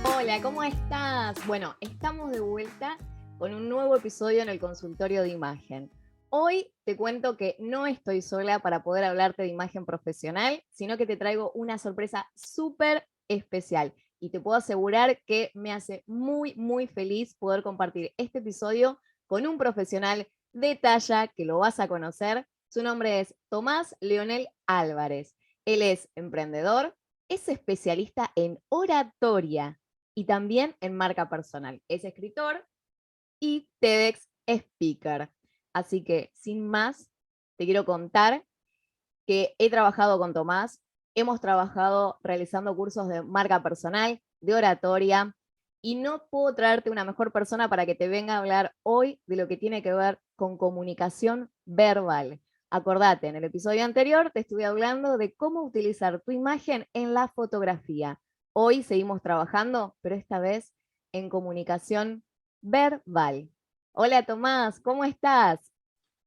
Hola, ¿cómo estás? Bueno, estamos de vuelta con un nuevo episodio en el consultorio de imagen. Hoy te cuento que no estoy sola para poder hablarte de imagen profesional, sino que te traigo una sorpresa súper especial. Y te puedo asegurar que me hace muy feliz poder compartir este episodio con un profesional de talla que lo vas a conocer. Su nombre es Tomás Leonel Álvarez. Él es emprendedor, es especialista en oratoria y también en marca personal. Es escritor y TEDx speaker. Así que, sin más, te quiero contar que he trabajado con Tomás, hemos trabajado realizando cursos de marca personal, de oratoria, y no puedo traerte una mejor persona para que te venga a hablar hoy de lo que tiene que ver con comunicación verbal. Acordate, en el episodio anterior te estuve hablando de cómo utilizar tu imagen en la fotografía. Hoy seguimos trabajando, pero esta vez en comunicación verbal. Hola Tomás, ¿cómo estás?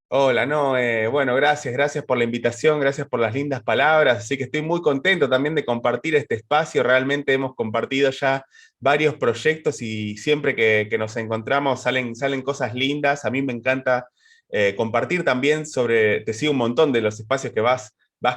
Hola, no, bueno, gracias por la invitación, gracias por las lindas palabras, así que estoy muy contento también de compartir este espacio, realmente hemos compartido ya varios proyectos y siempre que nos encontramos salen cosas lindas, a mí me encanta compartir también te sigo un montón de los espacios que vas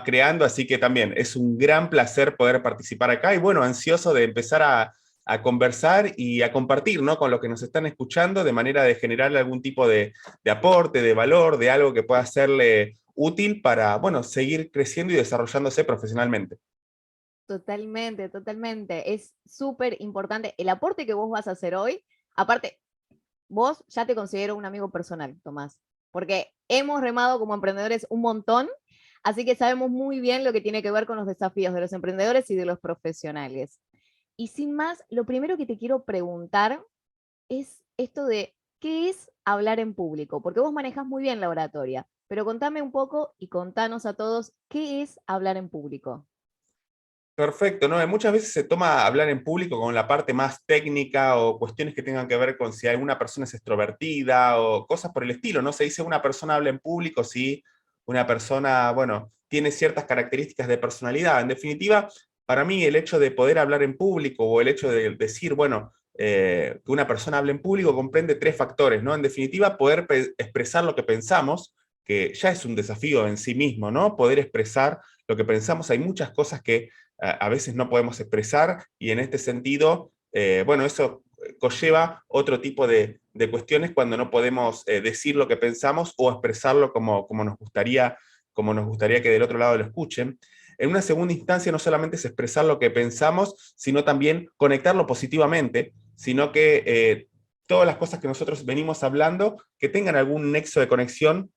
creando, así que también es un gran placer poder participar acá y bueno, ansioso de empezar a conversar y a compartir, ¿no? Con los que nos están escuchando de manera de generar algún tipo de aporte, de valor, de algo que pueda serle útil para, bueno, seguir creciendo y desarrollándose profesionalmente. Totalmente. Es súper importante el aporte que vos vas a hacer hoy. Aparte, vos ya te considero un amigo personal, Tomás, porque hemos remado como emprendedores un montón, así que sabemos muy bien lo que tiene que ver con los desafíos de los emprendedores y de los profesionales. Y sin más, lo primero que te quiero preguntar es esto de qué es hablar en público, porque vos manejas muy bien la oratoria, pero contame un poco y contanos a todos qué es hablar en público. Perfecto, ¿no? Muchas veces se toma hablar en público con la parte más técnica o cuestiones que tengan que ver con si alguna persona es extrovertida o cosas por el estilo, ¿no? Se dice una persona habla en público si una persona, bueno, tiene ciertas características de personalidad. En definitiva, para mí el hecho de poder hablar en público o el hecho de decir, bueno, que una persona hable en público comprende tres factores, ¿no? En definitiva, poder expresar lo que pensamos, que ya es un desafío en sí mismo, ¿no? Poder expresar lo que pensamos. Hay muchas cosas que a veces no podemos expresar y en este sentido, bueno, eso conlleva otro tipo de cuestiones cuando no podemos decir lo que pensamos o expresarlo como nos gustaría que del otro lado lo escuchen. En una segunda instancia, no solamente es expresar lo que pensamos, sino también conectarlo positivamente, sino que todas las cosas que nosotros venimos hablando, que tengan algún nexo de conexión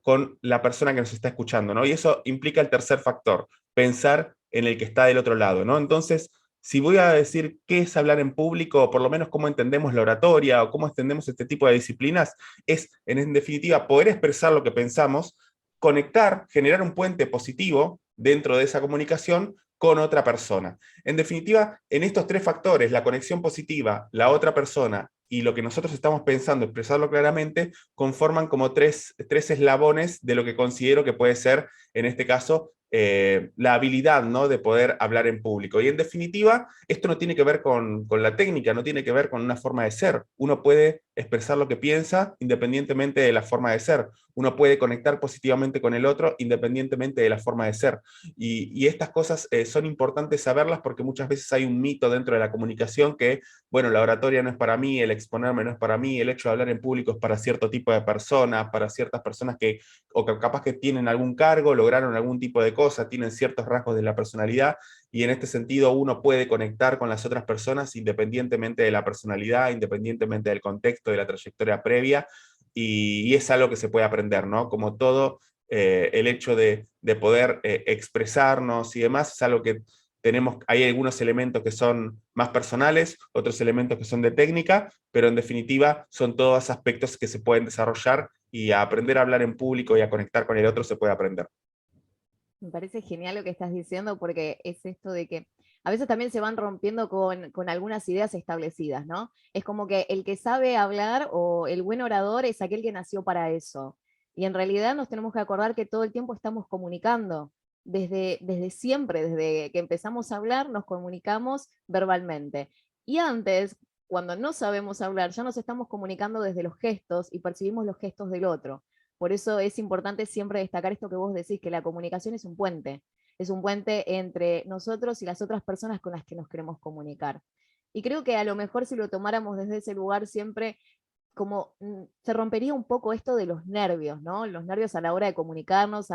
con la persona que nos está escuchando, ¿no? Y eso implica el tercer factor, pensar en el que está del otro lado, ¿no? Entonces, si voy a decir qué es hablar en público, o por lo menos cómo entendemos la oratoria o cómo entendemos este tipo de disciplinas, es en definitiva poder expresar lo que pensamos, conectar, generar un puente positivo dentro de esa comunicación con otra persona. En definitiva, en estos tres factores, la conexión positiva, la otra persona y lo que nosotros estamos pensando, expresarlo claramente, conforman como tres eslabones de lo que considero que puede ser, en este caso, la habilidad, ¿no? De poder hablar en público. Y en definitiva, esto no tiene que ver con la técnica, no tiene que ver con una forma de ser. Uno puede expresar lo que piensa independientemente de la forma de ser. Uno puede conectar positivamente con el otro independientemente de la forma de ser. Y estas cosas son importantes saberlas porque muchas veces hay un mito dentro de la comunicación que, bueno, la oratoria no es para mí, el exponerme no es para mí, el hecho de hablar en público es para cierto tipo de personas, para ciertas personas que, o que capaz que tienen algún cargo, lograron algún tipo de cosa, tienen ciertos rasgos de la personalidad, y en este sentido uno puede conectar con las otras personas independientemente de la personalidad, independientemente del contexto, de la trayectoria previa, y es algo que se puede aprender, ¿no? Como todo, el hecho de poder expresarnos y demás es algo que hay algunos elementos que son más personales, otros elementos que son de técnica, pero en definitiva son todos aspectos que se pueden desarrollar y a aprender a hablar en público y a conectar con el otro se puede aprender. Me parece genial lo que estás diciendo porque es esto de que a veces también se van rompiendo con algunas ideas establecidas, ¿no? Es como que el que sabe hablar o el buen orador es aquel que nació para eso. Y en realidad nos tenemos que acordar que todo el tiempo estamos comunicando. Desde siempre, desde que empezamos a hablar, nos comunicamos verbalmente. Y antes, cuando no sabemos hablar, ya nos estamos comunicando desde los gestos y percibimos los gestos del otro. Por eso es importante siempre destacar esto que vos decís, que la comunicación es un puente entre nosotros y las otras personas con las que nos queremos comunicar. Y creo que a lo mejor si lo tomáramos desde ese lugar siempre como se rompería un poco esto de los nervios, ¿no? Los nervios a la hora de comunicarnos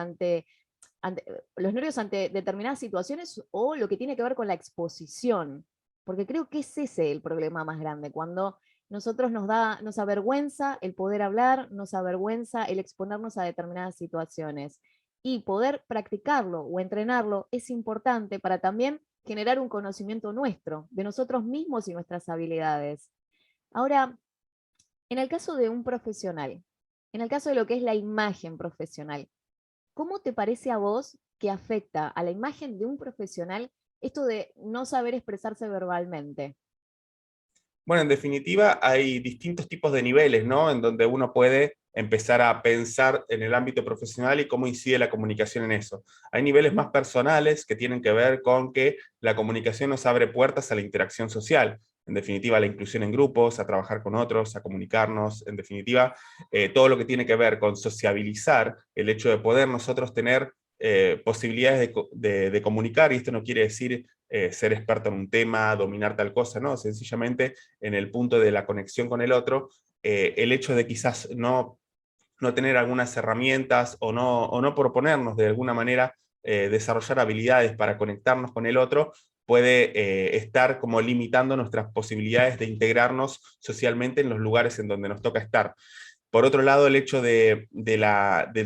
los nervios ante determinadas situaciones o lo que tiene que ver con la exposición, porque creo que es ese el problema más grande, cuando nosotros nos avergüenza el poder hablar, nos avergüenza el exponernos a determinadas situaciones. Y poder practicarlo o entrenarlo es importante para también generar un conocimiento nuestro, de nosotros mismos y nuestras habilidades. Ahora, en el caso de un profesional, en el caso de lo que es la imagen profesional, ¿cómo te parece a vos que afecta a la imagen de un profesional esto de no saber expresarse verbalmente? Bueno, en definitiva, hay distintos tipos de niveles, ¿no? En donde uno puede empezar a pensar en el ámbito profesional y cómo incide la comunicación en eso. Hay niveles más personales que tienen que ver con que la comunicación nos abre puertas a la interacción social. En definitiva, a la inclusión en grupos, a trabajar con otros, a comunicarnos. En definitiva, todo lo que tiene que ver con sociabilizar, el hecho de poder nosotros tener posibilidades de comunicar, y esto no quiere decir ser experto en un tema, dominar tal cosa, no, sencillamente en el punto de la conexión con el otro, el hecho de quizás no tener algunas herramientas o no proponernos de alguna manera desarrollar habilidades para conectarnos con el otro, puede estar como limitando nuestras posibilidades de integrarnos socialmente en los lugares en donde nos toca estar. Por otro lado, el hecho de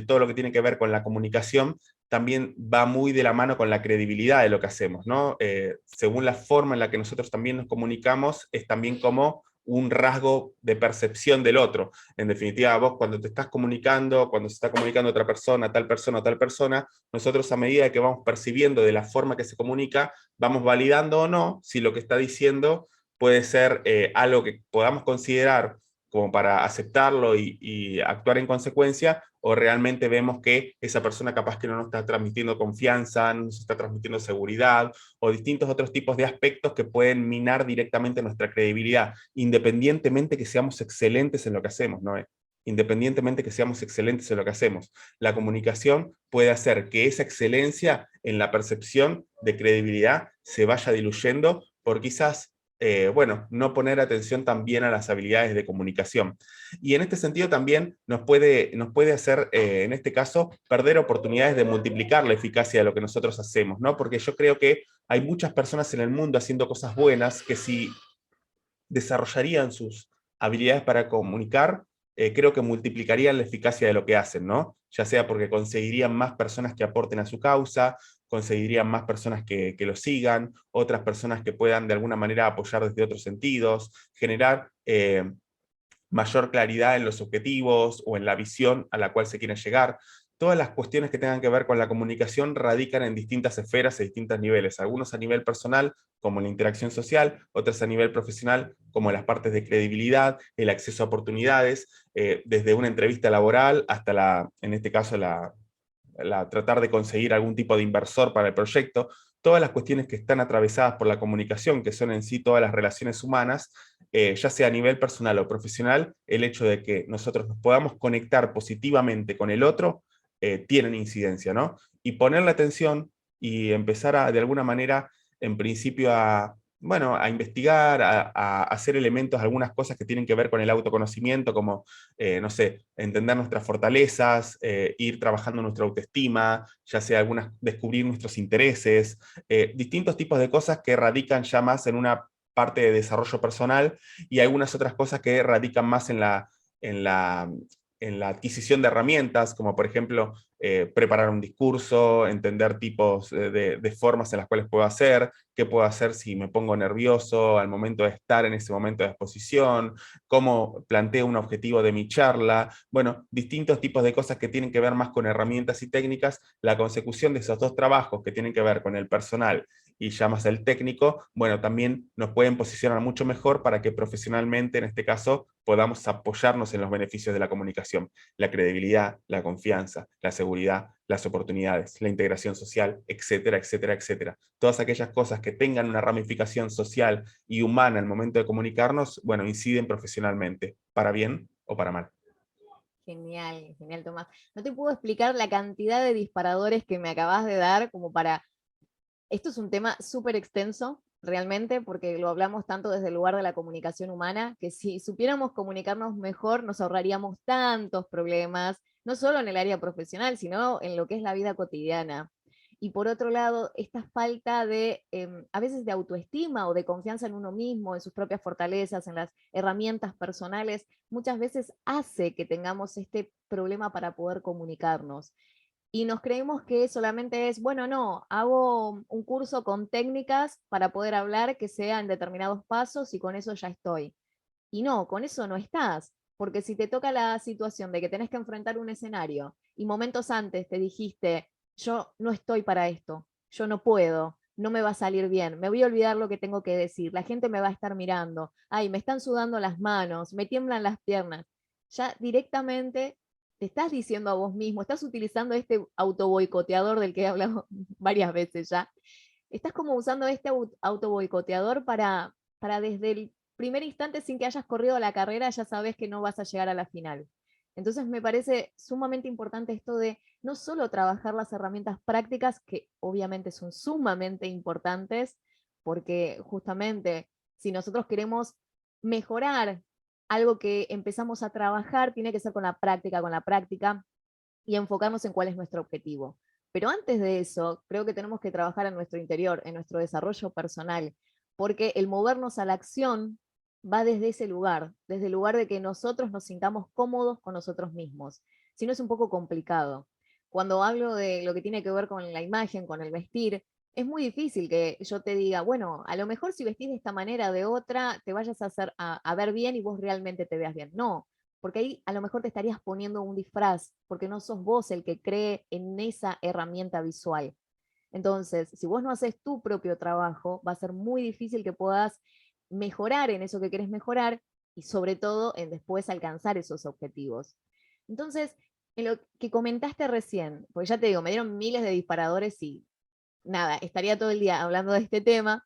todo lo que tiene que ver con la comunicación también va muy de la mano con la credibilidad de lo que hacemos, ¿no? Según la forma en la que nosotros también nos comunicamos, es también como un rasgo de percepción del otro. En definitiva, vos cuando te estás comunicando, cuando se está comunicando otra persona, o tal persona, nosotros a medida que vamos percibiendo de la forma que se comunica, vamos validando o no si lo que está diciendo puede ser algo que podamos considerar como para aceptarlo y actuar en consecuencia, o realmente vemos que esa persona capaz que no nos está transmitiendo confianza, no nos está transmitiendo seguridad, o distintos otros tipos de aspectos que pueden minar directamente nuestra credibilidad, independientemente que seamos excelentes en lo que hacemos, ¿no? Independientemente que seamos excelentes en lo que hacemos. La comunicación puede hacer que esa excelencia en la percepción de credibilidad se vaya diluyendo por quizás bueno, no poner atención también a las habilidades de comunicación. Y en este sentido también nos puede hacer, en este caso, perder oportunidades de multiplicar la eficacia de lo que nosotros hacemos, ¿no? Porque yo creo que hay muchas personas en el mundo haciendo cosas buenas que si desarrollarían sus habilidades para comunicar, creo que multiplicarían la eficacia de lo que hacen, ¿no? Ya sea porque conseguirían más personas que aporten a su causa, conseguirían más personas que lo sigan, otras personas que puedan de alguna manera apoyar desde otros sentidos, generar mayor claridad en los objetivos o en la visión a la cual se quiere llegar. Todas las cuestiones que tengan que ver con la comunicación radican en distintas esferas y distintos niveles, algunos a nivel personal, como la interacción social, otras a nivel profesional, como las partes de credibilidad, el acceso a oportunidades, desde una entrevista laboral hasta en este caso, tratar de conseguir algún tipo de inversor para el proyecto. Todas las cuestiones que están atravesadas por la comunicación, que son en sí todas las relaciones humanas, ya sea a nivel personal o profesional, el hecho de que nosotros nos podamos conectar positivamente con el otro, tienen incidencia, ¿no? Y ponerle atención y empezar de alguna manera, en principio, bueno, a investigar, a hacer elementos, algunas cosas que tienen que ver con el autoconocimiento, como, no sé, entender nuestras fortalezas, ir trabajando nuestra autoestima, ya sea descubrir nuestros intereses, distintos tipos de cosas que radican ya más en una parte de desarrollo personal, y algunas otras cosas que radican más en la, en la adquisición de herramientas, como por ejemplo preparar un discurso, entender tipos de formas en las cuales puedo hacer, qué puedo hacer si me pongo nervioso al momento de estar en ese momento de exposición, cómo planteo un objetivo de mi charla, bueno, distintos tipos de cosas que tienen que ver más con herramientas y técnicas. La consecución de esos dos trabajos que tienen que ver con el personal y llamas al técnico, bueno, también nos pueden posicionar mucho mejor para que profesionalmente, en este caso, podamos apoyarnos en los beneficios de la comunicación, la credibilidad, la confianza, la seguridad, las oportunidades, la integración social, etcétera, etcétera, etcétera. Todas aquellas cosas que tengan una ramificación social y humana al momento de comunicarnos, bueno, inciden profesionalmente, para bien o para mal. Genial, genial, Tomás. No te puedo explicar la cantidad de disparadores que me acabas de dar como para... Esto es un tema súper extenso, realmente, porque lo hablamos tanto desde el lugar de la comunicación humana, que si supiéramos comunicarnos mejor, nos ahorraríamos tantos problemas, no solo en el área profesional, sino en lo que es la vida cotidiana. Y por otro lado, esta falta de, a veces de autoestima o de confianza en uno mismo, en sus propias fortalezas, en las herramientas personales, muchas veces hace que tengamos este problema para poder comunicarnos. Y nos creemos que solamente es, bueno, no, hago un curso con técnicas para poder hablar que sean determinados pasos y con eso ya estoy. Y no, con eso no estás, porque si te toca la situación de que tenés que enfrentar un escenario y momentos antes te dijiste, yo no estoy para esto, yo no puedo, no me va a salir bien, me voy a olvidar lo que tengo que decir, la gente me va a estar mirando, ay, me están sudando las manos, me tiemblan las piernas, ya directamente te estás diciendo a vos mismo, estás utilizando este autoboicoteador del que he hablado varias veces ya, estás como usando este autoboicoteador para desde el primer instante, sin que hayas corrido la carrera, ya sabes que no vas a llegar a la final. Entonces me parece sumamente importante esto de no solo trabajar las herramientas prácticas, que obviamente son sumamente importantes, porque justamente si nosotros queremos mejorar algo que empezamos a trabajar, tiene que ser con la práctica y enfocarnos en cuál es nuestro objetivo. Pero antes de eso, creo que tenemos que trabajar en nuestro interior, en nuestro desarrollo personal, porque el movernos a la acción va desde ese lugar, desde el lugar de que nosotros nos sintamos cómodos con nosotros mismos. Si no, es un poco complicado. Cuando hablo de lo que tiene que ver con la imagen, con el vestir, es muy difícil que yo te diga, bueno, a lo mejor si vestís de esta manera, de otra, te vayas a hacer a ver bien y vos realmente te veas bien. No, porque ahí a lo mejor te estarías poniendo un disfraz, porque no sos vos el que cree en esa herramienta visual. Entonces, si vos no haces tu propio trabajo, va a ser muy difícil que puedas mejorar en eso que querés mejorar y sobre todo en después alcanzar esos objetivos. Entonces, en lo que comentaste recién, porque ya te digo, me dieron miles de disparadores y nada, estaría todo el día hablando de este tema,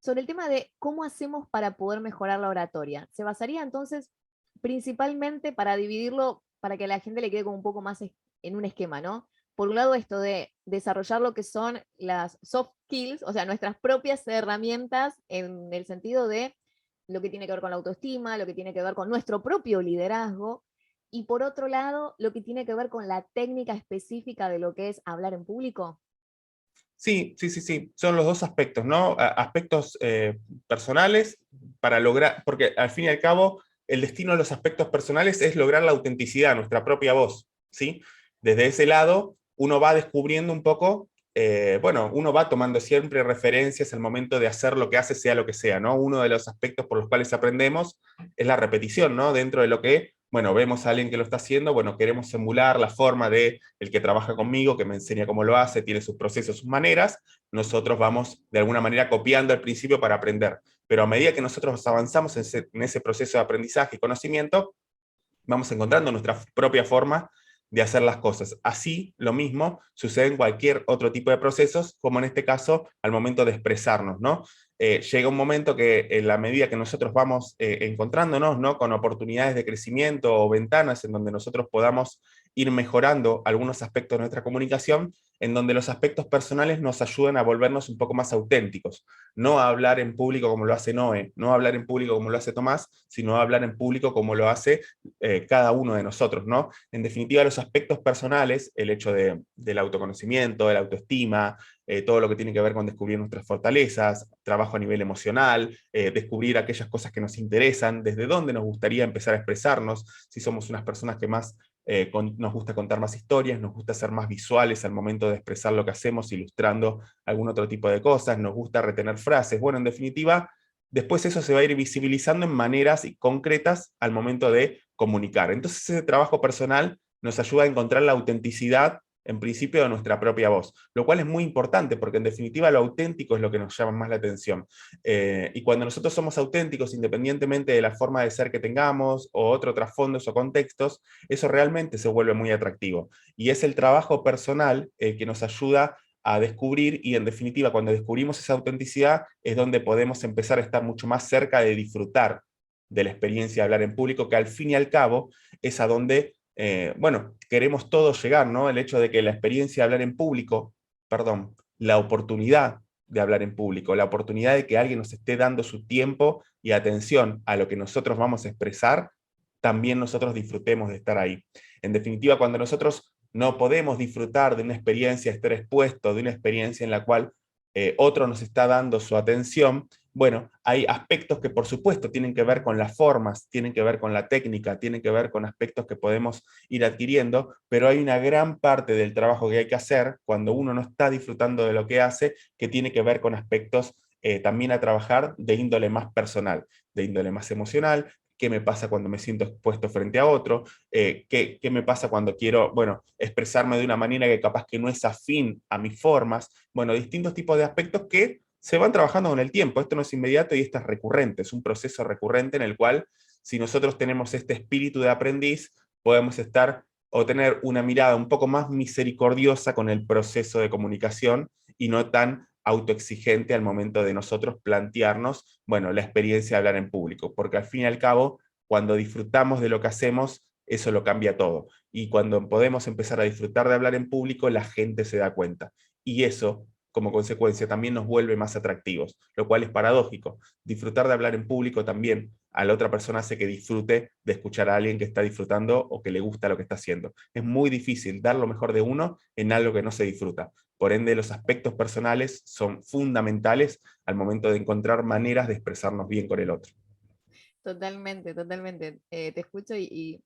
sobre el tema de cómo hacemos para poder mejorar la oratoria. Se basaría entonces principalmente para dividirlo, para que a la gente le quede como un poco más en un esquema, ¿no? Por un lado, esto de desarrollar lo que son las soft skills, o sea, nuestras propias herramientas en el sentido de lo que tiene que ver con la autoestima, lo que tiene que ver con nuestro propio liderazgo, y por otro lado, lo que tiene que ver con la técnica específica de lo que es hablar en público. Sí, sí, sí, sí, son los dos aspectos, ¿no? Aspectos personales para lograr, porque al fin y al cabo el destino de los aspectos personales es lograr la autenticidad, nuestra propia voz, ¿sí? Desde ese lado uno va descubriendo un poco, bueno, uno va tomando siempre referencias al momento de hacer lo que hace, sea lo que sea, ¿no? Uno de los aspectos por los cuales aprendemos es la repetición, ¿no? Dentro de lo que bueno, vemos a alguien que lo está haciendo, bueno, queremos emular la forma de el que trabaja conmigo, que me enseña cómo lo hace, tiene sus procesos, sus maneras, nosotros vamos de alguna manera copiando al principio para aprender. Pero a medida que nosotros avanzamos en ese proceso de aprendizaje y conocimiento, vamos encontrando nuestra propia forma de hacer las cosas. Así, lo mismo sucede en cualquier otro tipo de procesos, como en este caso, al momento de expresarnos, ¿no? Llega un momento que en la medida que nosotros vamos encontrándonos, ¿no? Con oportunidades de crecimiento o ventanas en donde nosotros podamos ir mejorando algunos aspectos de nuestra comunicación, en donde los aspectos personales nos ayudan a volvernos un poco más auténticos, no a hablar en público como lo hace Noé, no a hablar en público como lo hace Tomás, sino a hablar en público como lo hace cada uno de nosotros, ¿no? En definitiva, los aspectos personales, el hecho del autoconocimiento, de la autoestima, todo lo que tiene que ver con descubrir nuestras fortalezas, trabajo a nivel emocional, descubrir aquellas cosas que nos interesan, desde dónde nos gustaría empezar a expresarnos, si somos unas personas que más nos gusta contar más historias, nos gusta ser más visuales al momento de expresar lo que hacemos, ilustrando algún otro tipo de cosas, nos gusta retener frases, bueno, en definitiva, después eso se va a ir visibilizando en maneras concretas al momento de comunicar. Entonces ese trabajo personal nos ayuda a encontrar la autenticidad en principio, de nuestra propia voz, lo cual es muy importante porque en definitiva lo auténtico es lo que nos llama más la atención. Y cuando nosotros somos auténticos, independientemente de la forma de ser que tengamos o otros trasfondos o contextos, eso realmente se vuelve muy atractivo. Y es el trabajo personal que nos ayuda a descubrir y en definitiva cuando descubrimos esa autenticidad es donde podemos empezar a estar mucho más cerca de disfrutar de la experiencia de hablar en público, que al fin y al cabo es a donde, bueno, queremos todos llegar, ¿no? El hecho de que la experiencia de hablar en público, perdón, la oportunidad de hablar en público, la oportunidad de que alguien nos esté dando su tiempo y atención a lo que nosotros vamos a expresar, también nosotros disfrutemos de estar ahí. En definitiva, cuando nosotros no podemos disfrutar de una experiencia, estar expuesto de una experiencia en la cual otro nos está dando su atención, bueno, hay aspectos que por supuesto tienen que ver con las formas, tienen que ver con la técnica, tienen que ver con aspectos que podemos ir adquiriendo, pero hay una gran parte del trabajo que hay que hacer cuando uno no está disfrutando de lo que hace, que tiene que ver con aspectos también a trabajar de índole más personal, de índole más emocional. ¿Qué me pasa cuando me siento expuesto frente a otro? ¿Qué me pasa cuando quiero, bueno, expresarme de una manera que capaz que no es afín a mis formas? Bueno, distintos tipos de aspectos que se van trabajando con el tiempo. Esto no es inmediato y esto es recurrente, es un proceso recurrente en el cual, si nosotros tenemos este espíritu de aprendiz, podemos estar o tener una mirada un poco más misericordiosa con el proceso de comunicación y no tan autoexigente al momento de nosotros plantearnos, bueno, la experiencia de hablar en público, porque al fin y al cabo, cuando disfrutamos de lo que hacemos, eso lo cambia todo. Y cuando podemos empezar a disfrutar de hablar en público, la gente se da cuenta. Y eso, como consecuencia, también nos vuelve más atractivos, lo cual es paradójico. Disfrutar de hablar en público también a la otra persona hace que disfrute de escuchar a alguien que está disfrutando o que le gusta lo que está haciendo. Es muy difícil dar lo mejor de uno en algo que no se disfruta. Por ende, los aspectos personales son fundamentales al momento de encontrar maneras de expresarnos bien con el otro. Totalmente, totalmente. Te escucho y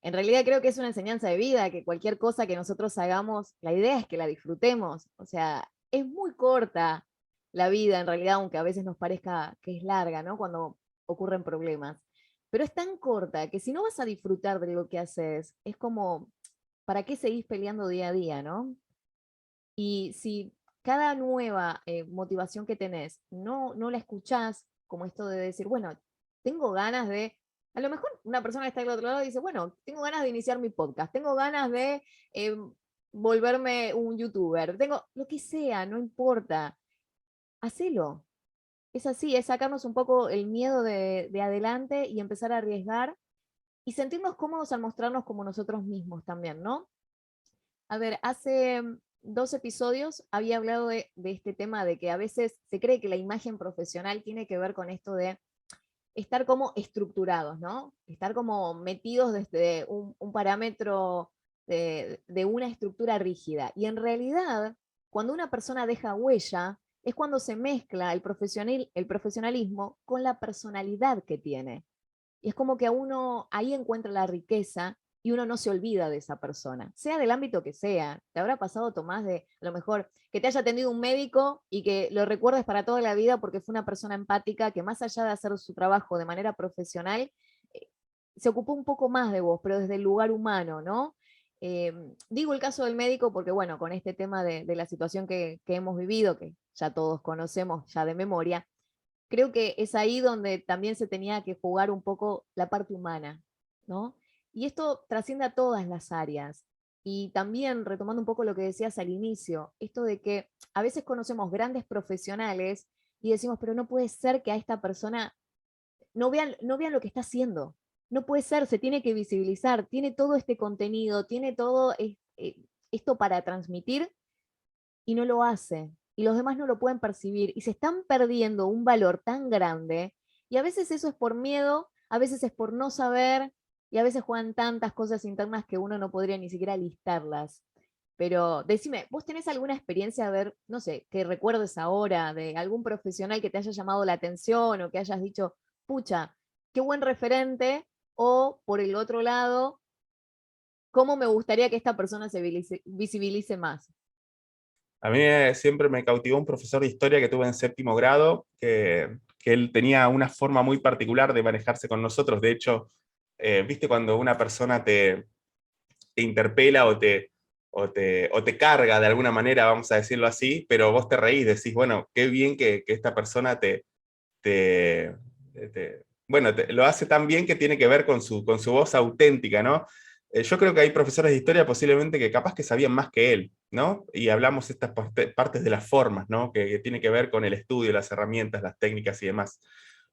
en realidad creo que es una enseñanza de vida, que cualquier cosa que nosotros hagamos, la idea es que la disfrutemos. O sea, es muy corta la vida en realidad, aunque a veces nos parezca que es larga, ¿no? Cuando ocurren problemas. Pero es tan corta que si no vas a disfrutar de lo que haces, es como, ¿para qué seguís peleando día a día, no? Y si cada nueva motivación que tenés no la escuchás, como esto de decir, bueno, tengo ganas de, a lo mejor una persona que está del otro lado dice, bueno, tengo ganas de iniciar mi podcast, tengo ganas de eh, volverme un youtuber, tengo lo que sea, no importa, hacelo. Es así, es sacarnos un poco el miedo de adelante y empezar a arriesgar y sentirnos cómodos al mostrarnos como nosotros mismos también, ¿no? A ver, hace 2 episodios había hablado de este tema de que a veces se cree que la imagen profesional tiene que ver con esto de estar como estructurados, ¿no? Estar como metidos desde un parámetro de una estructura rígida. Y en realidad, cuando una persona deja huella, es cuando se mezcla el profesionalismo con la personalidad que tiene. Y es como que a uno ahí encuentra la riqueza y uno no se olvida de esa persona, sea del ámbito que sea. Te habrá pasado, Tomás, de a lo mejor que te haya atendido un médico y que lo recuerdes para toda la vida porque fue una persona empática que más allá de hacer su trabajo de manera profesional, eh, se ocupó un poco más de vos, pero desde el lugar humano, ¿no? Eh, Digo el caso del médico porque, bueno, con este tema de la situación que hemos vivido, que ya todos conocemos ya de memoria, creo que es ahí donde también se tenía que jugar un poco la parte humana, ¿no? Y esto trasciende a todas las áreas. Y también, retomando un poco lo que decías al inicio, esto de que a veces conocemos grandes profesionales y decimos, pero no puede ser que a esta persona no vean lo que está haciendo. No puede ser, se tiene que visibilizar, tiene todo este contenido, tiene todo esto para transmitir y no lo hace. Y los demás no lo pueden percibir y se están perdiendo un valor tan grande. Y a veces eso es por miedo, a veces es por no saber y a veces juegan tantas cosas internas que uno no podría ni siquiera listarlas. Pero decime, ¿vos tenés alguna experiencia, a ver, no sé, que recuerdes ahora de algún profesional que te haya llamado la atención o que hayas dicho, pucha, qué buen referente? O por el otro lado, ¿cómo me gustaría que esta persona se visibilice más? A mí siempre me cautivó un profesor de historia que tuve en séptimo grado, que él tenía una forma muy particular de manejarse con nosotros. De hecho, viste cuando una persona te interpela o o te carga de alguna manera, vamos a decirlo así, pero vos te reís, decís, bueno, qué bien que esta persona te, bueno, lo hace tan bien que tiene que ver con su voz auténtica, ¿no? Yo creo que hay profesores de historia posiblemente que capaz que sabían más que él, ¿no? Y hablamos estas partes de las formas, ¿no? Que tiene que ver con el estudio, las herramientas, las técnicas y demás.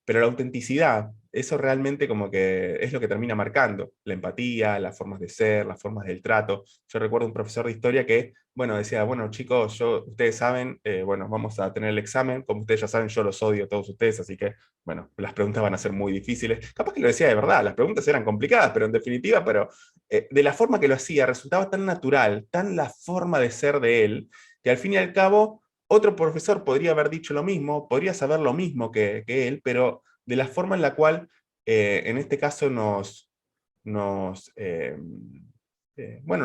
Pero la autenticidad, eso realmente como que es lo que termina marcando, la empatía, las formas de ser, las formas del trato. Yo recuerdo un profesor de historia que, bueno, decía, bueno, chicos, ustedes saben, bueno, vamos a tener el examen, como ustedes ya saben, yo los odio a todos ustedes, así que, bueno, las preguntas van a ser muy difíciles. Capaz que lo decía de verdad, las preguntas eran complicadas, pero en definitiva, de la forma que lo hacía, resultaba tan natural, tan la forma de ser de él, que al fin y al cabo otro profesor podría haber dicho lo mismo, podría saber lo mismo que él, pero de la forma en la cual, en este caso, nos, bueno,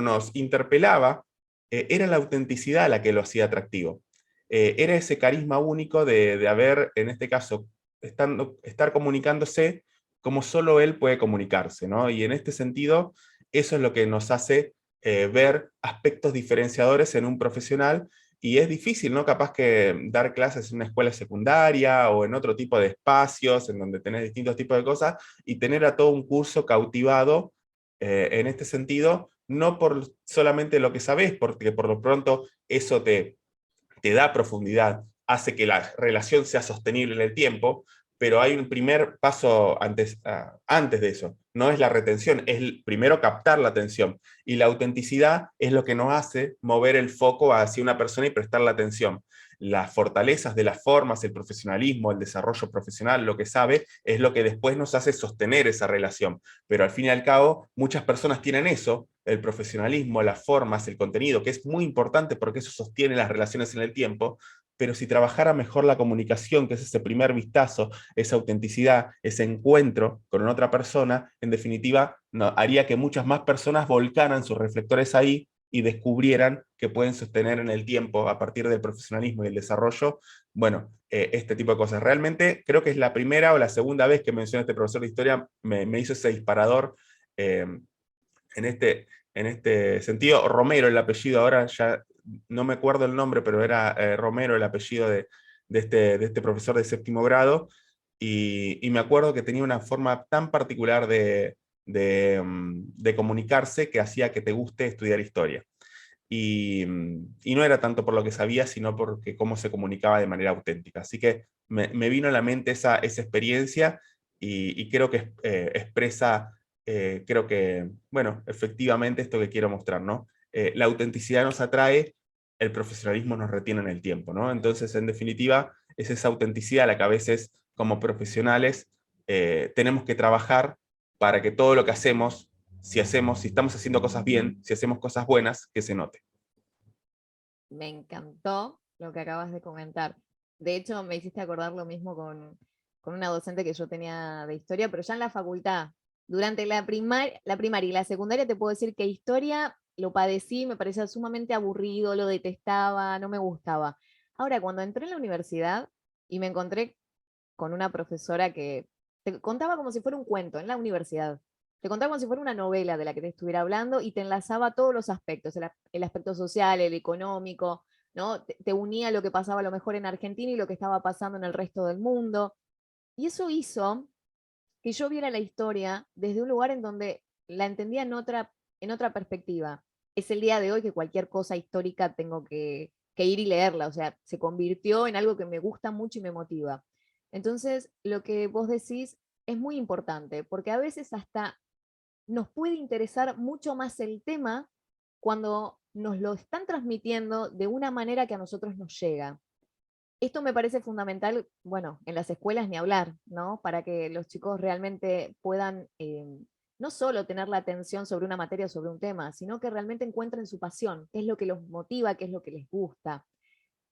nos interpelaba, era la autenticidad la que lo hacía atractivo. Era ese carisma único de haber, en este caso, estar comunicándose como solo él puede comunicarse, ¿no? Y en este sentido, eso es lo que nos hace ver aspectos diferenciadores en un profesional y es difícil, ¿no? Capaz que dar clases en una escuela secundaria o en otro tipo de espacios en donde tenés distintos tipos de cosas y tener a todo un curso cautivado en este sentido, no por solamente lo que sabés, porque por lo pronto eso te da profundidad, hace que la relación sea sostenible en el tiempo, pero hay un primer paso antes de eso. No es la retención, es primero captar la atención. Y la autenticidad es lo que nos hace mover el foco hacia una persona y prestar la atención. Las fortalezas de las formas, el profesionalismo, el desarrollo profesional, lo que sabe, es lo que después nos hace sostener esa relación. Pero al fin y al cabo, muchas personas tienen eso, el profesionalismo, las formas, el contenido, que es muy importante porque eso sostiene las relaciones en el tiempo, pero si trabajara mejor la comunicación, que es ese primer vistazo, esa autenticidad, ese encuentro con otra persona, en definitiva, no, haría que muchas más personas volcaran sus reflectores ahí y descubrieran que pueden sostener en el tiempo, a partir del profesionalismo y el desarrollo, bueno, este tipo de cosas. Realmente creo que es la primera o la segunda vez que mencioné a este profesor de historia, me hizo ese disparador eh, en este sentido. Romero el apellido, ahora ya no me acuerdo el nombre, pero era Romero el apellido de este profesor de séptimo grado, y me acuerdo que tenía una forma tan particular de comunicarse que hacía que te guste estudiar historia. Y no era tanto por lo que sabía, sino porque cómo se comunicaba de manera auténtica. Así que me vino a la mente esa experiencia y creo que expresa, creo que, bueno, efectivamente esto que quiero mostrar, ¿no? La autenticidad nos atrae, el profesionalismo nos retiene en el tiempo, ¿no? Entonces, en definitiva, es esa autenticidad la que a veces, como profesionales, tenemos que trabajar para que todo lo que hacemos, si estamos haciendo cosas bien, si hacemos cosas buenas, que se note. Me encantó lo que acabas de comentar. De hecho, me hiciste acordar lo mismo con una docente que yo tenía de historia, pero ya en la facultad. Durante la primaria y la secundaria te puedo decir que historia lo padecí, me parecía sumamente aburrido, lo detestaba, no me gustaba. Ahora, cuando entré en la universidad y me encontré con una profesora que te contaba como si fuera un cuento en la universidad. Te contaba como si fuera una novela de la que te estuviera hablando y te enlazaba todos los aspectos, el aspecto social, el económico, ¿no? Te unía lo que pasaba a lo mejor en Argentina y lo que estaba pasando en el resto del mundo. Y eso hizo que yo viera la historia desde un lugar en donde la entendía en otra perspectiva. Es el día de hoy que cualquier cosa histórica tengo que ir y leerla, o sea, se convirtió en algo que me gusta mucho y me motiva. Entonces, lo que vos decís es muy importante, porque a veces hasta nos puede interesar mucho más el tema cuando nos lo están transmitiendo de una manera que a nosotros nos llega. Esto me parece fundamental, bueno, en las escuelas ni hablar, ¿no? Para que los chicos realmente puedan no solo tener la atención sobre una materia o sobre un tema, sino que realmente encuentren su pasión, qué es lo que los motiva, qué es lo que les gusta.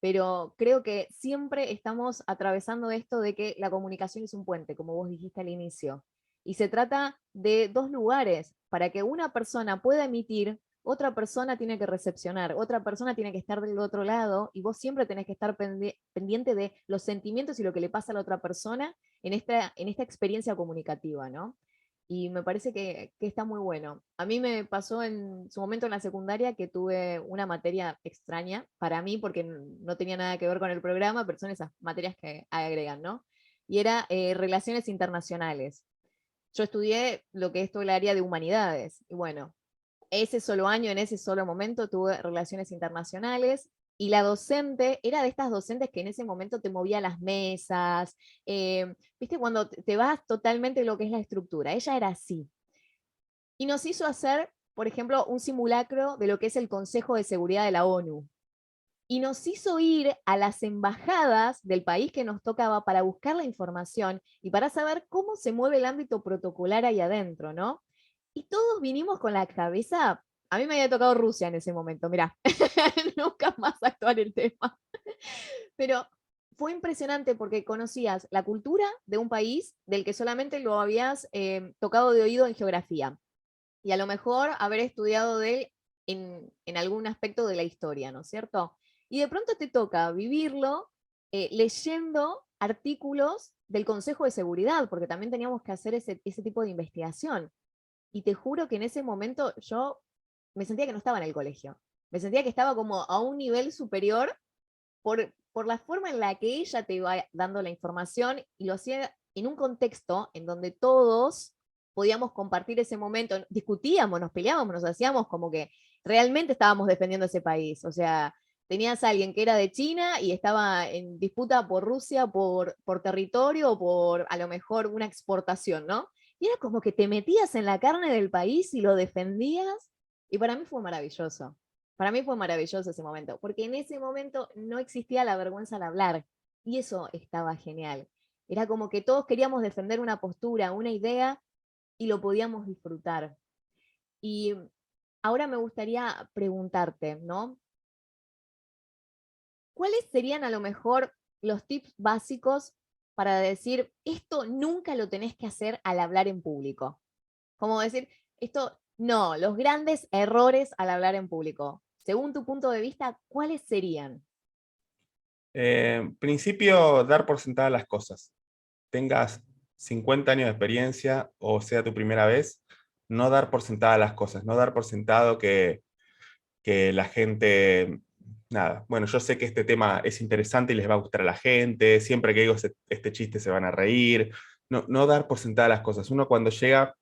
Pero creo que siempre estamos atravesando esto de que la comunicación es un puente, como vos dijiste al inicio. Y se trata de dos lugares. Para que una persona pueda emitir, otra persona tiene que recepcionar, otra persona tiene que estar del otro lado y vos siempre tenés que estar pendiente de los sentimientos y lo que le pasa a la otra persona en esta experiencia comunicativa, ¿no? y me parece que está muy bueno. A mí me pasó en su momento en la secundaria que tuve una materia extraña para mí porque no tenía nada que ver con el programa, pero son esas materias que agregan, ¿no? Y era relaciones internacionales. Yo estudié lo que es todo el área de humanidades. Y bueno, ese solo año, en ese solo momento, tuve relaciones internacionales y la docente era de estas docentes que en ese momento te movía las mesas, viste, cuando te vas totalmente lo que es la estructura. Ella era así. Y nos hizo hacer, por ejemplo, un simulacro de lo que es el Consejo de Seguridad de la ONU. Y nos hizo ir a las embajadas del país que nos tocaba para buscar la información y para saber cómo se mueve el ámbito protocolar ahí adentro, ¿no? Y todos vinimos con la cabeza, a mí me había tocado Rusia en ese momento, mirá, nunca más actuar el tema, pero fue impresionante porque conocías la cultura de un país del que solamente lo habías tocado de oído en geografía y a lo mejor haber estudiado de él en algún aspecto de la historia, ¿no es cierto? Y de pronto te toca vivirlo leyendo artículos del Consejo de Seguridad, porque también teníamos que hacer ese tipo de investigación. Y te juro que en ese momento yo me sentía que no estaba en el colegio. Me sentía que estaba como a un nivel superior por la forma en la que ella te iba dando la información y lo hacía en un contexto en donde todos podíamos compartir ese momento, discutíamos, nos peleábamos, nos hacíamos como que realmente estábamos defendiendo ese país. O sea, tenías a alguien que era de China y estaba en disputa por Rusia, por territorio o por a lo mejor una exportación, ¿no? Y era como que te metías en la carne del país y lo defendías, y para mí fue maravilloso. Para mí fue maravilloso ese momento, porque en ese momento no existía la vergüenza al hablar, y eso estaba genial. Era como que todos queríamos defender una postura, una idea, y lo podíamos disfrutar. Y ahora me gustaría preguntarte, ¿no? ¿Cuáles serían a lo mejor los tips básicos para decir, esto nunca lo tenés que hacer al hablar en público? Como decir, esto, no, los grandes errores al hablar en público. Según tu punto de vista, ¿cuáles serían? Principio, dar por sentadas las cosas. Tengas 50 años de experiencia o sea tu primera vez, no dar por sentadas las cosas, no dar por sentado que la gente, nada, bueno, yo sé que este tema es interesante y les va a gustar a la gente, siempre que digo este chiste se van a reír, no, no dar por sentadas las cosas. Uno cuando llega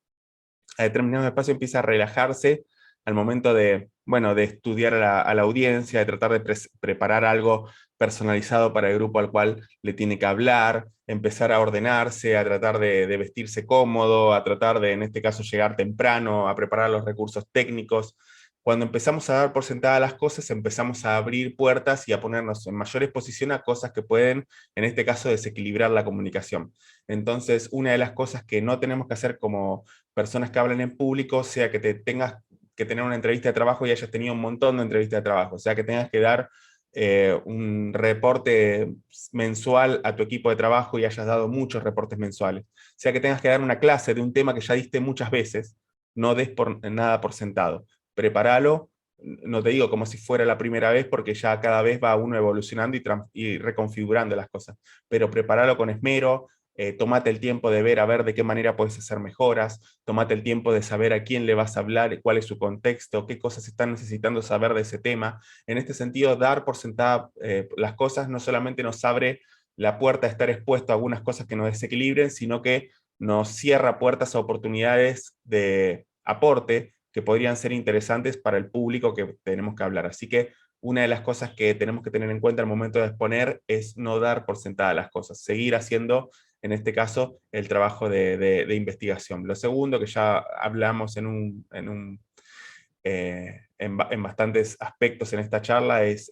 a determinado espacio empieza a relajarse al momento de, bueno, de estudiar a la audiencia, de tratar de preparar algo personalizado para el grupo al cual le tiene que hablar, empezar a ordenarse, a tratar de vestirse cómodo, a tratar de, en este caso, llegar temprano, a preparar los recursos técnicos. Cuando empezamos a dar por sentadas las cosas, empezamos a abrir puertas y a ponernos en mayor exposición a cosas que pueden, en este caso, desequilibrar la comunicación. Entonces, una de las cosas que no tenemos que hacer como personas que hablan en público, sea que te tengas que tener una entrevista de trabajo y hayas tenido un montón de entrevistas de trabajo, o sea que tengas que dar un reporte mensual a tu equipo de trabajo y hayas dado muchos reportes mensuales, sea que tengas que dar una clase de un tema que ya diste muchas veces, no des nada por sentado, prepáralo, no te digo como si fuera la primera vez, porque ya cada vez va uno evolucionando y reconfigurando las cosas, pero prepáralo con esmero, tomate el tiempo de ver a ver de qué manera puedes hacer mejoras, tomate el tiempo de saber a quién le vas a hablar, cuál es su contexto, qué cosas están necesitando saber de ese tema. En este sentido, dar por sentada las cosas no solamente nos abre la puerta a estar expuesto a algunas cosas que nos desequilibren, sino que nos cierra puertas a oportunidades de aporte que podrían ser interesantes para el público que tenemos que hablar. Así que una de las cosas que tenemos que tener en cuenta al momento de exponer es no dar por sentada las cosas, seguir haciendo, en este caso, el trabajo de investigación. Lo segundo, que ya hablamos en bastantes aspectos en esta charla, es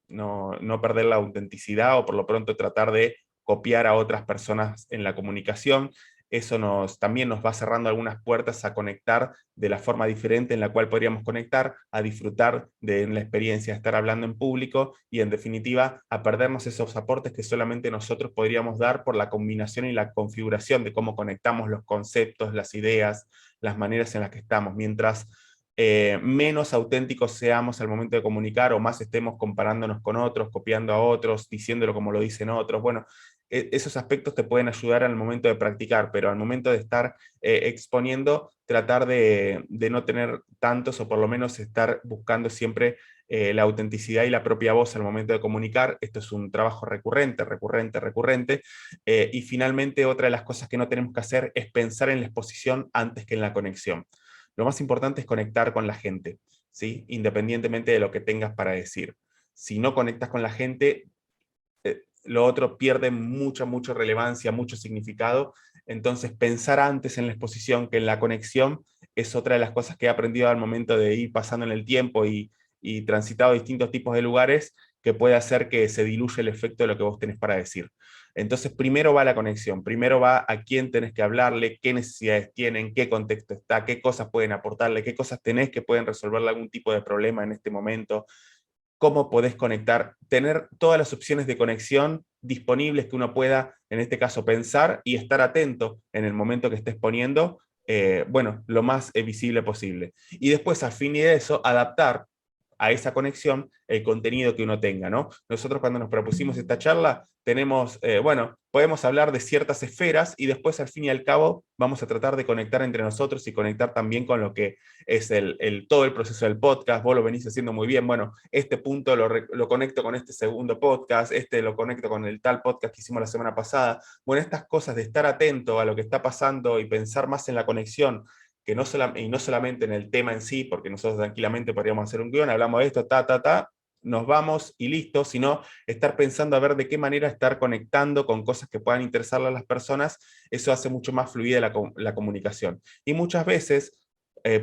no perder la autenticidad o por lo pronto tratar de copiar a otras personas en la comunicación. Eso también nos va cerrando algunas puertas a conectar de la forma diferente en la cual podríamos conectar, a disfrutar de la experiencia de estar hablando en público y en definitiva a perdernos esos aportes que solamente nosotros podríamos dar por la combinación y la configuración de cómo conectamos los conceptos, las ideas, las maneras en las que estamos. Mientras menos auténticos seamos al momento de comunicar o más estemos comparándonos con otros, copiando a otros, diciéndolo como lo dicen otros. Bueno, esos aspectos te pueden ayudar al momento de practicar, pero al momento de estar exponiendo, tratar de no tener tantos, o por lo menos estar buscando siempre la autenticidad y la propia voz al momento de comunicar. Esto es un trabajo recurrente, recurrente, recurrente. Y finalmente, otra de las cosas que no tenemos que hacer es pensar en la exposición antes que en la conexión. Lo más importante es conectar con la gente, ¿sí? Independientemente de lo que tengas para decir. Si no conectas con la gente, lo otro pierde mucha relevancia, mucho significado. Entonces, pensar antes en la exposición que en la conexión es otra de las cosas que he aprendido al momento de ir pasando en el tiempo y transitado distintos tipos de lugares, que puede hacer que se diluya el efecto de lo que vos tenés para decir. Entonces, primero va la conexión, primero va a quién tenés que hablarle, qué necesidades tienen, qué contexto está, qué cosas pueden aportarle, qué cosas tenés que pueden resolverle algún tipo de problema en este momento, cómo podés conectar, tener todas las opciones de conexión disponibles que uno pueda, en este caso, pensar y estar atento en el momento que estés poniendo, bueno, lo más visible posible. Y después, al fin de eso, adaptar a esa conexión el contenido que uno tenga, ¿no? Nosotros cuando nos propusimos esta charla, tenemos, bueno, podemos hablar de ciertas esferas y después al fin y al cabo vamos a tratar de conectar entre nosotros y conectar también con lo que es todo el proceso del podcast. Vos lo venís haciendo muy bien. Bueno, este punto lo conecto con este segundo podcast, este lo conecto con el tal podcast que hicimos la semana pasada. Bueno, estas cosas de estar atento a lo que está pasando y pensar más en la conexión, que y no solamente en el tema en sí, porque nosotros tranquilamente podríamos hacer un guión, hablamos de esto, nos vamos y listo, sino estar pensando a ver de qué manera estar conectando con cosas que puedan interesarle a las personas. Eso hace mucho más fluida la comunicación. Y muchas veces,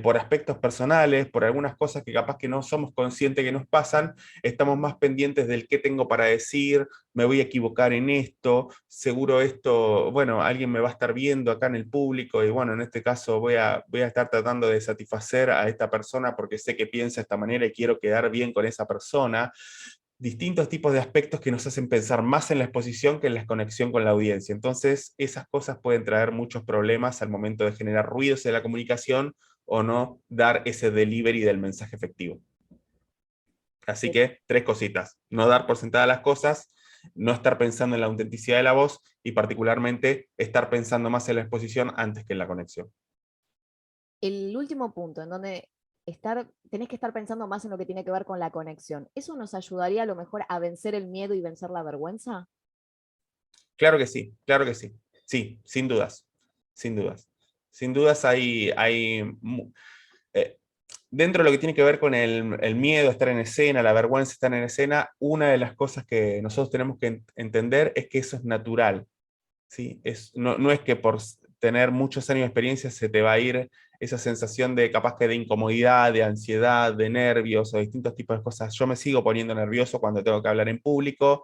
por aspectos personales, por algunas cosas que capaz que no somos conscientes que nos pasan, estamos más pendientes del qué tengo para decir, me voy a equivocar en esto, seguro esto, bueno, alguien me va a estar viendo acá en el público y bueno, en este caso voy a estar tratando de satisfacer a esta persona porque sé que piensa de esta manera y quiero quedar bien con esa persona. Distintos tipos de aspectos que nos hacen pensar más en la exposición que en la conexión con la audiencia. Entonces, esas cosas pueden traer muchos problemas al momento de generar ruidos en la comunicación o no dar ese delivery del mensaje efectivo. Así que, tres cositas: no dar por sentadas las cosas, no estar pensando en la autenticidad de la voz y particularmente estar pensando más en la exposición antes que en la conexión. El último punto, en donde tenés que estar pensando más en lo que tiene que ver con la conexión. ¿Eso nos ayudaría a lo mejor a vencer el miedo y vencer la vergüenza? Claro que sí, claro que sí. Sí, sin dudas, sin dudas. Sin dudas eh, dentro de lo que tiene que ver con el miedo a estar en escena, la vergüenza de estar en escena, una de las cosas que nosotros tenemos que entender es que eso es natural. ¿Sí? No es que por tener muchos años de experiencia se te va a ir esa sensación de capaz que de incomodidad, de ansiedad, de nervios o distintos tipos de cosas. Yo me sigo poniendo nervioso cuando tengo que hablar en público,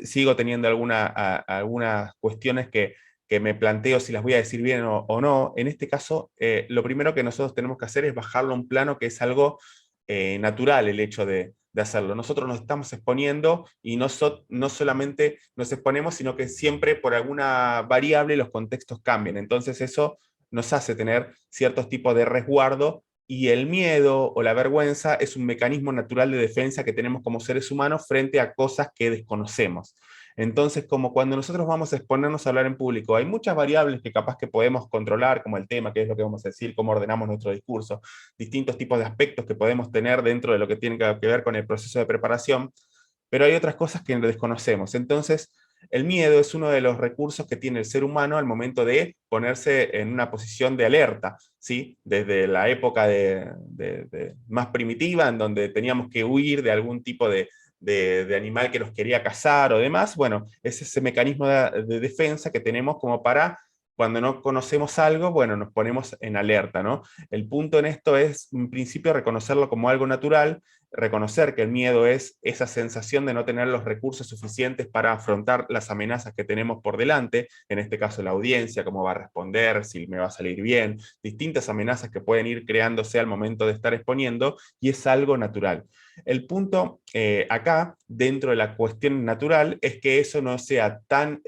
sigo teniendo algunas cuestiones que me planteo si las voy a decir bien o no. En este caso, lo primero que nosotros tenemos que hacer es bajarlo a un plano que es algo natural, el hecho de hacerlo. Nosotros nos estamos exponiendo y no solamente nos exponemos, sino que siempre por alguna variable los contextos cambian. Entonces eso nos hace tener ciertos tipos de resguardo, y el miedo o la vergüenza es un mecanismo natural de defensa que tenemos como seres humanos frente a cosas que desconocemos. Entonces, como cuando nosotros vamos a exponernos a hablar en público, hay muchas variables que capaz que podemos controlar, como el tema, qué es lo que vamos a decir, cómo ordenamos nuestro discurso, distintos tipos de aspectos que podemos tener dentro de lo que tiene que ver con el proceso de preparación, pero hay otras cosas que desconocemos. Entonces, el miedo es uno de los recursos que tiene el ser humano al momento de ponerse en una posición de alerta, ¿sí? Desde la época más primitiva, en donde teníamos que huir de algún tipo de animal que nos quería cazar o demás. Bueno, es ese mecanismo de defensa que tenemos como para, cuando no conocemos algo, bueno, nos ponemos en alerta, ¿no? El punto en esto es, en principio, reconocerlo como algo natural, reconocer que el miedo es esa sensación de no tener los recursos suficientes para afrontar las amenazas que tenemos por delante, en este caso la audiencia, cómo va a responder, si me va a salir bien, distintas amenazas que pueden ir creándose al momento de estar exponiendo, y es algo natural. El punto acá, dentro de la cuestión natural, es que eso no sea tan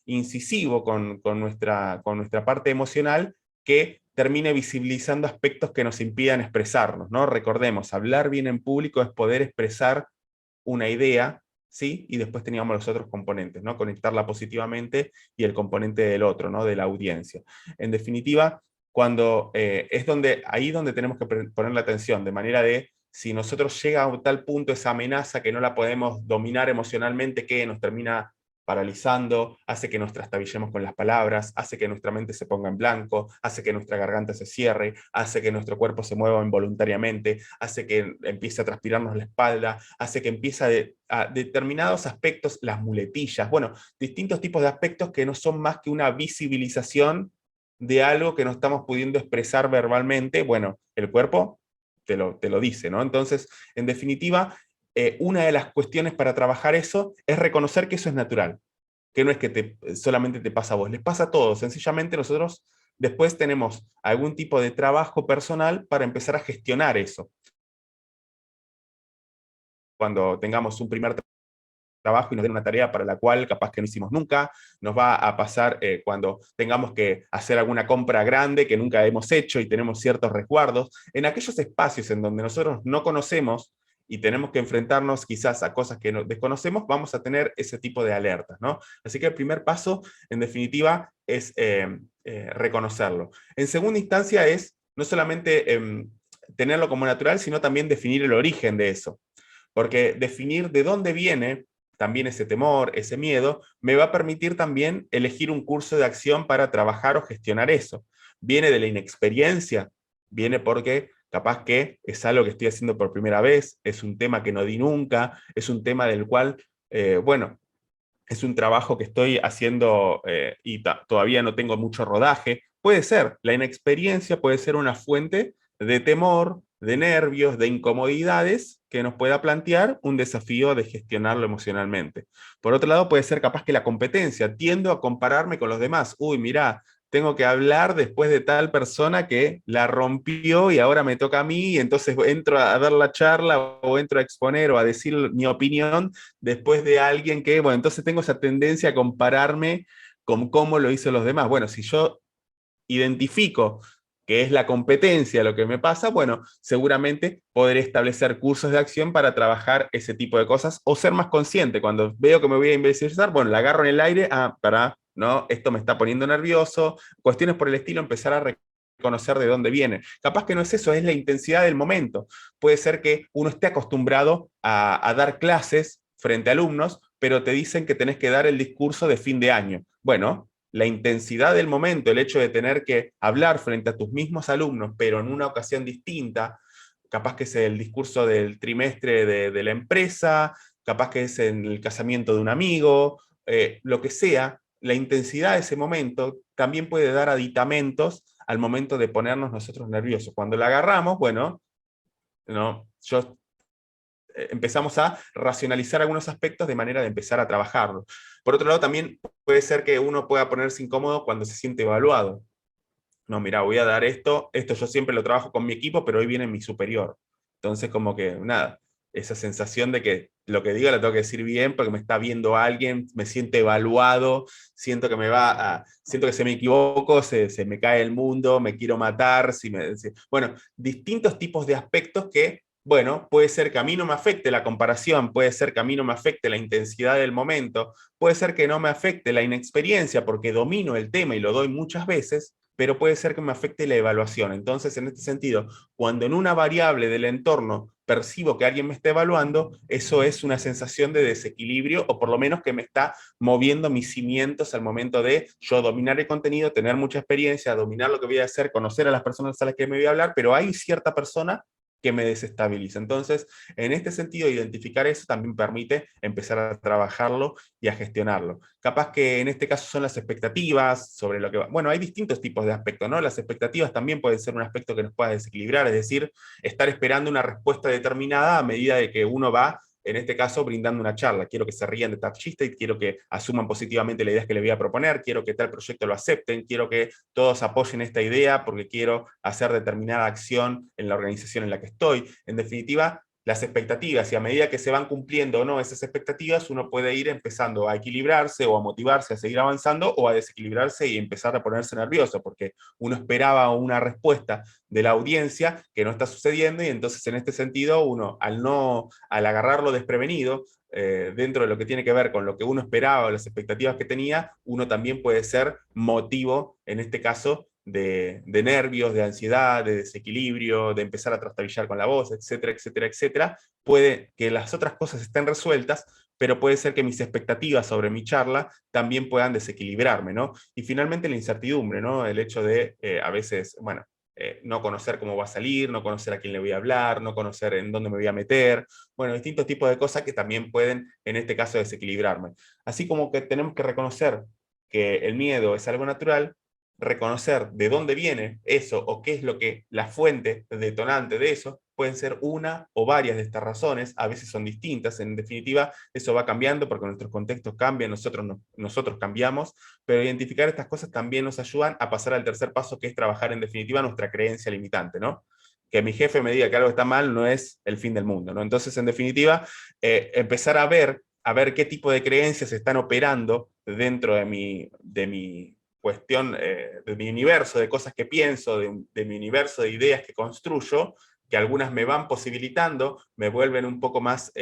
incisivo con nuestra parte emocional, que termine visibilizando aspectos que nos impidan expresarnos, ¿no? Recordemos, hablar bien en público es poder expresar una idea ¿sí? Y después teníamos los otros componentes, ¿no? Conectarla positivamente y el componente del otro, ¿no? De la audiencia. En definitiva, cuando es ahí donde tenemos que poner la atención, de manera de si nosotros llega a tal punto esa amenaza que no la podemos dominar emocionalmente, que nos termina paralizando, hace que nos trastabillemos con las palabras, hace que nuestra mente se ponga en blanco, hace que nuestra garganta se cierre, hace que nuestro cuerpo se mueva involuntariamente, hace que empiece a transpirarnos la espalda, hace que empiece a determinados aspectos, las muletillas, bueno, distintos tipos de aspectos que no son más que una visibilización de algo que no estamos pudiendo expresar verbalmente, bueno, el cuerpo te lo dice, ¿no? Entonces, en definitiva, una de las cuestiones para trabajar eso es reconocer que eso es natural, que no es que solamente te pasa a vos, les pasa a todos. Sencillamente nosotros después tenemos algún tipo de trabajo personal para empezar a gestionar eso. Cuando tengamos un primer trabajo y nos den una tarea para la cual capaz que no hicimos nunca, nos va a pasar cuando tengamos que hacer alguna compra grande que nunca hemos hecho y tenemos ciertos resguardos, en aquellos espacios en donde nosotros no conocemos y tenemos que enfrentarnos quizás a cosas que no desconocemos, vamos a tener ese tipo de alertas, ¿no? Así que el primer paso, en definitiva, es reconocerlo. En segunda instancia es no solamente tenerlo como natural, sino también definir el origen de eso. Porque definir de dónde viene también ese temor, ese miedo, me va a permitir también elegir un curso de acción para trabajar o gestionar eso. Viene de la inexperiencia, viene porque capaz que es algo que estoy haciendo por primera vez, es un tema que no di nunca, es un tema del cual, bueno, es un trabajo que estoy haciendo y todavía no tengo mucho rodaje. Puede ser, la inexperiencia puede ser una fuente de temor, de nervios, de incomodidades que nos pueda plantear un desafío de gestionarlo emocionalmente. Por otro lado, puede ser capaz que la competencia, tiendo a compararme con los demás. Uy, mira, tengo que hablar después de tal persona que la rompió y ahora me toca a mí, y entonces entro a dar la charla o entro a exponer o a decir mi opinión después de alguien que, bueno, entonces tengo esa tendencia a compararme con cómo lo hizo los demás. Bueno, si yo identifico que es la competencia lo que me pasa, bueno, seguramente podré establecer cursos de acción para trabajar ese tipo de cosas o ser más consciente. Cuando veo que me voy a invisibilizar, bueno, la agarro en el aire, no, esto me está poniendo nervioso, cuestiones por el estilo, empezar a reconocer de dónde viene. Capaz que no es eso, es la intensidad del momento. Puede ser que uno esté acostumbrado a dar clases frente a alumnos, pero te dicen que tenés que dar el discurso de fin de año. Bueno, la intensidad del momento, el hecho de tener que hablar frente a tus mismos alumnos, pero en una ocasión distinta, capaz que es el discurso del trimestre de la empresa, capaz que es en el casamiento de un amigo, lo que sea, la intensidad de ese momento también puede dar aditamentos al momento de ponernos nosotros nerviosos. Cuando la agarramos, bueno, no, empezamos a racionalizar algunos aspectos de manera de empezar a trabajarlo. Por otro lado, también puede ser que uno pueda ponerse incómodo cuando se siente evaluado. No, mira, voy a dar esto yo siempre lo trabajo con mi equipo, pero hoy viene mi superior. Entonces, como que, nada, esa sensación de que lo que diga lo tengo que decir bien porque me está viendo alguien, me siento evaluado, siento que siento que si me equivoco, se me cae el mundo, me quiero matar, bueno, distintos tipos de aspectos que, bueno, puede ser que a mí no me afecte la comparación, puede ser que a mí no me afecte la intensidad del momento, puede ser que no me afecte la inexperiencia porque domino el tema y lo doy muchas veces, pero puede ser que me afecte la evaluación. Entonces, en este sentido, cuando en una variable del entorno percibo que alguien me está evaluando, eso es una sensación de desequilibrio o por lo menos que me está moviendo mis cimientos al momento de yo dominar el contenido, tener mucha experiencia, dominar lo que voy a hacer, conocer a las personas a las que me voy a hablar, pero hay cierta persona que me desestabiliza. Entonces, en este sentido, identificar eso también permite empezar a trabajarlo y a gestionarlo. Capaz que en este caso son las expectativas sobre lo que va. Bueno, hay distintos tipos de aspectos, ¿no? Las expectativas también pueden ser un aspecto que nos pueda desequilibrar, es decir, estar esperando una respuesta determinada a medida de que uno va, en este caso, brindando una charla. Quiero que se rían de tal chiste y quiero que asuman positivamente la idea que les voy a proponer, quiero que tal proyecto lo acepten, quiero que todos apoyen esta idea porque quiero hacer determinada acción en la organización en la que estoy. En definitiva, las expectativas, y a medida que se van cumpliendo o no esas expectativas, uno puede ir empezando a equilibrarse o a motivarse a seguir avanzando, o a desequilibrarse y empezar a ponerse nervioso, porque uno esperaba una respuesta de la audiencia que no está sucediendo, y entonces en este sentido uno, al agarrarlo desprevenido, dentro de lo que tiene que ver con lo que uno esperaba o las expectativas que tenía, uno también puede ser motivo, en este caso, de nervios, de ansiedad, de desequilibrio, de empezar a trastabillar con la voz, etcétera, etcétera, etcétera. Puede que las otras cosas estén resueltas, pero puede ser que mis expectativas sobre mi charla también puedan desequilibrarme, ¿no? Y finalmente la incertidumbre, ¿no? El hecho de, a veces, bueno, no conocer cómo va a salir, no conocer a quién le voy a hablar, no conocer en dónde me voy a meter, bueno, distintos tipos de cosas que también pueden, en este caso, desequilibrarme. Así como que tenemos que reconocer que el miedo es algo natural, reconocer de dónde viene eso o qué es lo que la fuente detonante de eso, pueden ser una o varias de estas razones, a veces son distintas, en definitiva eso va cambiando porque nuestros contextos cambian, nosotros cambiamos, pero identificar estas cosas también nos ayudan a pasar al tercer paso, que es trabajar en definitiva nuestra creencia limitante, ¿no? Que mi jefe me diga que algo está mal no es el fin del mundo, ¿no? Entonces, en definitiva, empezar a ver qué tipo de creencias están operando dentro de mi cuestión, de mi universo, de cosas que pienso, de mi universo de ideas que construyo, que algunas me van posibilitando, me vuelven un poco más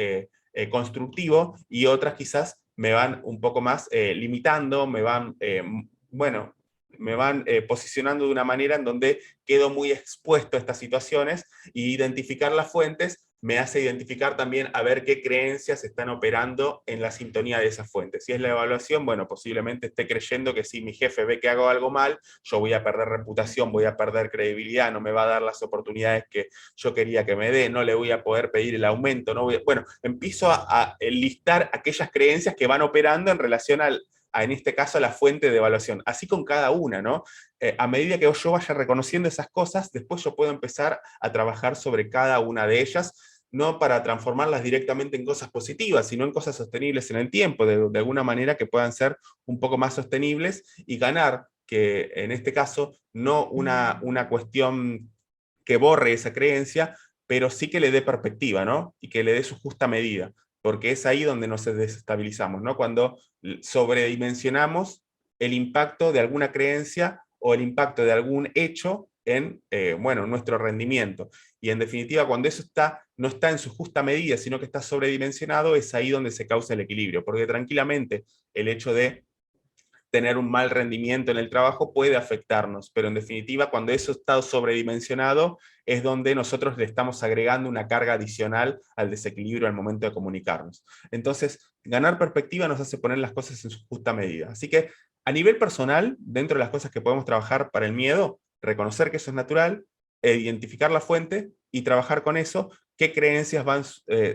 constructivo, y otras quizás me van un poco más limitando, bueno, me van posicionando de una manera en donde quedo muy expuesto a estas situaciones, y identificar las fuentes me hace identificar también a ver qué creencias están operando en la sintonía de esas fuentes. Si es la evaluación, bueno, posiblemente esté creyendo que si mi jefe ve que hago algo mal, yo voy a perder reputación, voy a perder credibilidad, no me va a dar las oportunidades que yo quería que me dé, no le voy a poder pedir el aumento, no voy a... Bueno, empiezo a listar aquellas creencias que van operando en relación en este caso, a la fuente de evaluación. Así con cada una, ¿no? A medida que yo vaya reconociendo esas cosas, después yo puedo empezar a trabajar sobre cada una de ellas, no para transformarlas directamente en cosas positivas, sino en cosas sostenibles en el tiempo, de alguna manera que puedan ser un poco más sostenibles, y ganar, que en este caso, no una cuestión que borre esa creencia, pero sí que le dé perspectiva, ¿no? Y que le dé su justa medida, porque es ahí donde nos desestabilizamos, ¿no? Cuando sobredimensionamos el impacto de alguna creencia o el impacto de algún hecho en, bueno, nuestro rendimiento. Y en definitiva, cuando eso no está en su justa medida, sino que está sobredimensionado, es ahí donde se causa el equilibrio, porque tranquilamente el hecho de tener un mal rendimiento en el trabajo puede afectarnos, pero en definitiva, cuando eso está sobredimensionado, es donde nosotros le estamos agregando una carga adicional al desequilibrio al momento de comunicarnos. Entonces, ganar perspectiva nos hace poner las cosas en su justa medida. Así que, a nivel personal, dentro de las cosas que podemos trabajar para el miedo, reconocer que eso es natural, identificar la fuente y trabajar con eso, qué creencias van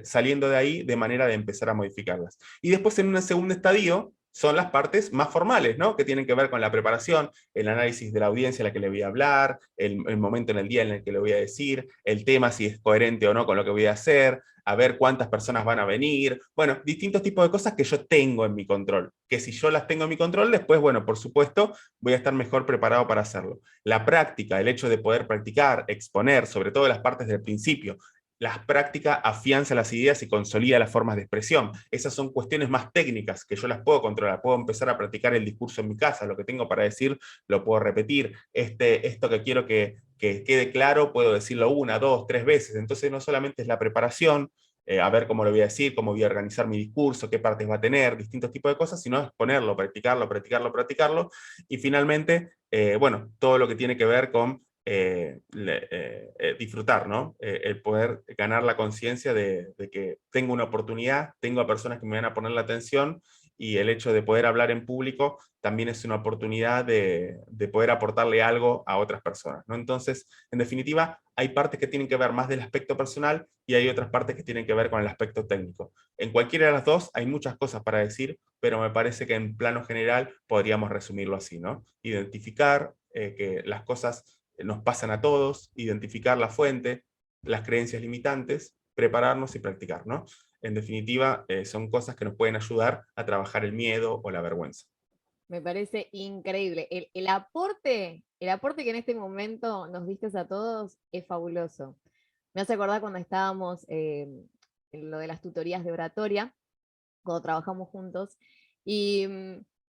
saliendo de ahí, de manera de empezar a modificarlas. Y después, en un segundo estadio, son las partes más formales, ¿no? Que tienen que ver con la preparación, el análisis de la audiencia a la que le voy a hablar, el momento en el día en el que le voy a decir, el tema si es coherente o no con lo que voy a hacer, a ver cuántas personas van a venir, bueno, distintos tipos de cosas que yo tengo en mi control, que si yo las tengo en mi control, después, bueno, por supuesto, voy a estar mejor preparado para hacerlo. La práctica, el hecho de poder practicar, exponer, sobre todo las partes del principio, la práctica afianza las ideas y consolida las formas de expresión. Esas son cuestiones más técnicas que yo las puedo controlar. Puedo empezar a practicar el discurso en mi casa, lo que tengo para decir lo puedo repetir. Esto que quiero que quede claro, puedo decirlo una, dos, tres veces. Entonces no solamente es la preparación, a ver cómo lo voy a decir, cómo voy a organizar mi discurso, qué partes va a tener, distintos tipos de cosas, sino exponerlo, practicarlo, practicarlo, practicarlo. Y finalmente, bueno, todo lo que tiene que ver con disfrutar, ¿no? El poder ganar la conciencia de que tengo una oportunidad, tengo a personas que me van a poner la atención, y el hecho de poder hablar en público también es una oportunidad de poder aportarle algo a otras personas, ¿no? Entonces, en definitiva, hay partes que tienen que ver más del aspecto personal, y hay otras partes que tienen que ver con el aspecto técnico. En cualquiera de las dos hay muchas cosas para decir, pero me parece que en plano general podríamos resumirlo así, ¿no? Identificar que las cosas nos pasan a todos, identificar la fuente, las creencias limitantes, prepararnos y practicar, ¿no? En definitiva, son cosas que nos pueden ayudar a trabajar el miedo o la vergüenza. Me parece increíble. El aporte que en este momento nos diste a todos es fabuloso. Me hace acordar cuando estábamos en lo de las tutorías de oratoria, cuando trabajamos juntos, y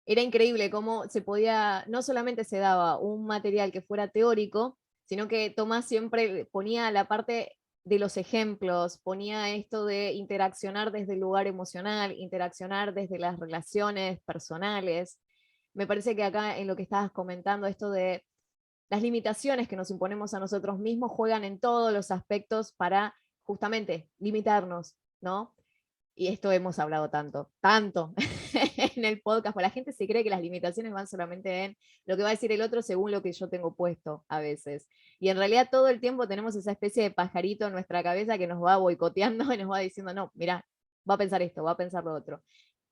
era increíble cómo se podía, no solamente se daba un material que fuera teórico, sino que Tomás siempre ponía la parte de los ejemplos, ponía esto de interaccionar desde el lugar emocional, interaccionar desde las relaciones personales. Me parece que acá en lo que estabas comentando, esto de las limitaciones que nos imponemos a nosotros mismos juegan en todos los aspectos para justamente limitarnos, ¿no? Y esto hemos hablado tanto en el podcast, porque la gente se cree que las limitaciones van solamente en lo que va a decir el otro según lo que yo tengo puesto a veces. Y en realidad todo el tiempo tenemos esa especie de pajarito en nuestra cabeza que nos va boicoteando y nos va diciendo, no, mira, va a pensar esto, va a pensar lo otro.